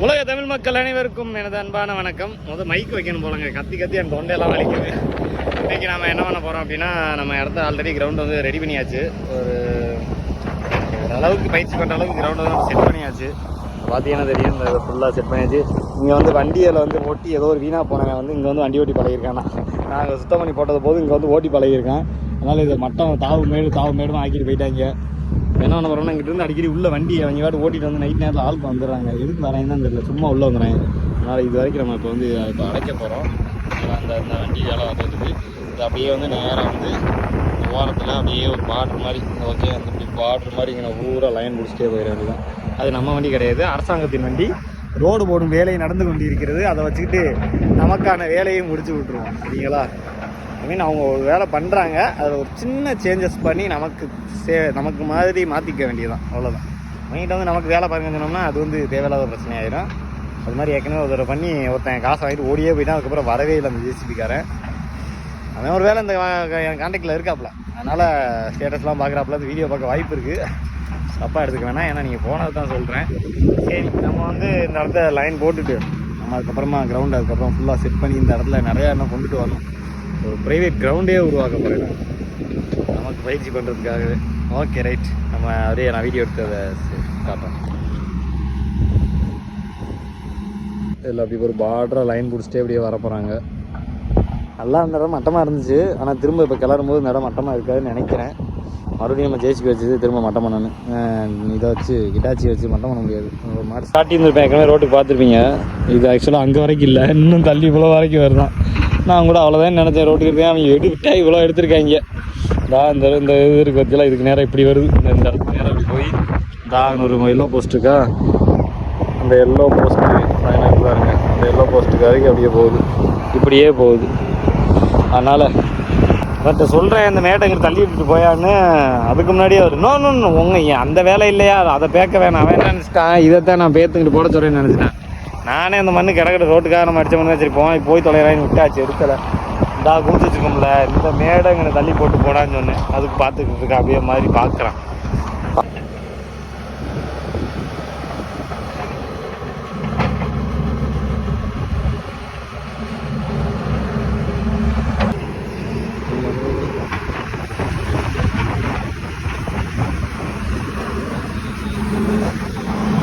உலக தமிழ் மக்கள் அனைவருக்கும் எனது அன்பான வணக்கம். முதல் மைக் வைக்கணும் போலங்க, கத்தி கத்தி என் தொண்டையெல்லாம் வலிக்குது. இன்றைக்கி நம்ம என்ன பண்ண போகிறோம் அப்படின்னா, நம்ம இடத்த ஆல்ரெடி கிரவுண்ட் வந்து ரெடி பண்ணியாச்சு. ஒரு அளவுக்கு பயிற்சி பண்ணுற அளவுக்கு கிரவுண்ட் வந்து நம்ம செட் பண்ணியாச்சு. பார்த்தீங்கன்னா தெரியும், இந்த ஃபுல்லாக செட் பண்ணியாச்சு. இங்கே வந்து வண்டியில் வந்து ஓட்டி ஏதோ ஒரு வீணாக போனவன் வந்து இங்கே வந்து வண்டி ஓட்டி பழகிருக்கான். நாங்கள் சுத்தம் பண்ணி போட்டது போது இங்கே வந்து ஓட்டி பழகிருக்கேன். அதனால் இதை மட்டம் தாவு மேடும் ஆக்கிட்டு போயிட்டாங்க. என்ன பண்ண போகிறோம்னா, இங்கிட்ட இருந்து அடிக்கடி உள்ள வண்டி அவங்க வாட்டு ஓட்டிட்டு வந்து நைட் நேரத்தில் ஆளுக்கு வந்துடுறாங்க. எதுக்கு வராங்கன்னு தெரியல, சும்மா உள்ளே வந்துடுறாங்க. அதனால் இது வரைக்கும் நம்ம இப்போ வந்து இப்போ அடைக்க போகிறோம். அந்த வண்டி வேலை வந்துட்டு இது அப்படியே வந்து நேராக வந்து ஓரத்தில் அப்படியே ஒரு பார்டர் மாதிரி, ஓகே, அந்த இப்படி பார்டர் மாதிரி இங்கே ஊராக லைன் முடிச்சுட்டே போயிட வேண்டியதான். அது நம்ம வண்டி கிடையாது, அரசாங்கத்தின் வண்டி. ரோடு போடும் வேலை நடந்து கொண்டு இருக்கிறது. அதை வச்சுக்கிட்டு நமக்கான வேலையும் முடிச்சு விட்ருவோம். சரிங்களா? அவங்க ஒரு வேலை பண்ணுறாங்க, அதில் ஒரு சின்ன சேஞ்சஸ் பண்ணி நமக்கு மாதிரி மாற்றிக்க வேண்டியதான், அவ்வளோதான். அவங்ககிட்ட வந்து நமக்கு வேலை பாருங்க சொன்னோம்னா அது வந்து தேவையில்லாத பிரச்சனை ஆயிடும். அது மாதிரி ஏற்கனவே ஒரு தடவை பண்ணி ஒருத்தன் காசை வாங்கிட்டு ஓடியே போயிட்டான். அதுக்கப்புறம் வரவே இல்லை அந்த ஜேசிபிக்காரன். அவன் ஒரு வேலை இந்த என் கான்டாக்டில் இருக்காப்புல, அதனால் ஸ்டேட்டஸ்லாம் பார்க்குறாப்புல, அது வீடியோ பார்க்க வாய்ப்பு இருக்குது. தப்பாக எடுத்துக்க வேணாம், ஏன்னா நீங்கள் போனது தான் சொல்கிறேன். சரி, நம்ம வந்து இந்த இடத்த லைன் போட்டுட்டு நம்ம அதுக்கப்புறமா கிரவுண்டு அதுக்கப்புறம் ஃபுல்லாக செட் பண்ணி இந்த இடத்துல நிறையா என்ன கொண்டுட்டு வரணும். ஒரு ப்ரைவேட் கிரவுண்டே உருவாக்க போகிறேன் நமக்கு பயிற்சி பண்ணுறதுக்காகவே. Okay, right. நம்ம அப்படியே நான் வீடியோ எடுத்து அதை காட்டுறேன். இதில் அப்படி ஒரு பார்டராக லைன் பிடிச்சிட்டே அப்படியே வர போகிறாங்க. நல்லா அந்த இடம் மட்டமாக இருந்துச்சு, ஆனால் திரும்ப இப்போ கிளறும் போது இந்த இடம் மட்டமாக இருக்காதுன்னு நினைக்கிறேன். மறுபடியும் நம்ம ஜேசிபி வச்சது திரும்ப மட்டம் பண்ணணும். இதை வச்சு கிட்டாச்சி வச்சு மட்டம் பண்ண முடியாது. ஒரு மாதிரி ஸ்டார்டிங் இருப்பேன், ஏற்கனவே ரோட்டுக்கு பார்த்துருப்பீங்க. இது ஆக்சுவலாக அங்கே வரைக்கும் இல்லை, இன்னும் தள்ளி இவ்வளோ வரைக்கும் வருதான். நான் கூட அவ்வளோதான் நினச்சேன். ரோட்டுக்கு இருக்கேன், அவங்க விட்டா இவ்வளோ எடுத்திருக்காங்க. இந்த இது இருக்குது வச்சுலாம், இதுக்கு நேரம் இப்படி வருது. இந்த இடத்துக்கு நேரம் அப்படி போய் ஒரு எல்லோ போஸ்ட் இருக்கா, அந்த எல்லோ போஸ்ட்டு பாருங்க, அந்த எல்லோ போஸ்ட்டுக்கு வரைக்கும் அப்படியே போகுது, இப்படியே போகுது. அதனால் பட் சொல்கிறேன், இந்த மேட்டை தள்ளி விட்டுட்டு போயான்னு. அதுக்கு முன்னாடியே அவர் இன்னொன்று உங்கள் அந்த வேலை இல்லையா, அதை பேக்க வேணாம். அவன் என்ன நினச்சிட்டான், இதைத்தான் நான் பேத்துக்கிட்டு போட சொல்கிறேன்னு நினச்சிட்டேன். நானே அந்த மண்ணு கிடக்கிற ரோட்டுக்காக நம்ம அடித்த மண்ணு சரி போய் தொலைறான்னு விட்டாச்சு, எடுக்கலை. இந்தா குடிச்சு வச்சுக்கோம்ல, இந்த மேடை இங்கே தள்ளி போட்டு போடான்னு சொன்னேன். அதுக்கு பார்த்துக்கிட்டு இருக்கா, அப்படியே மாதிரி பார்க்குறான்.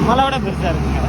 மலை விட பெருசாக இருக்குங்க.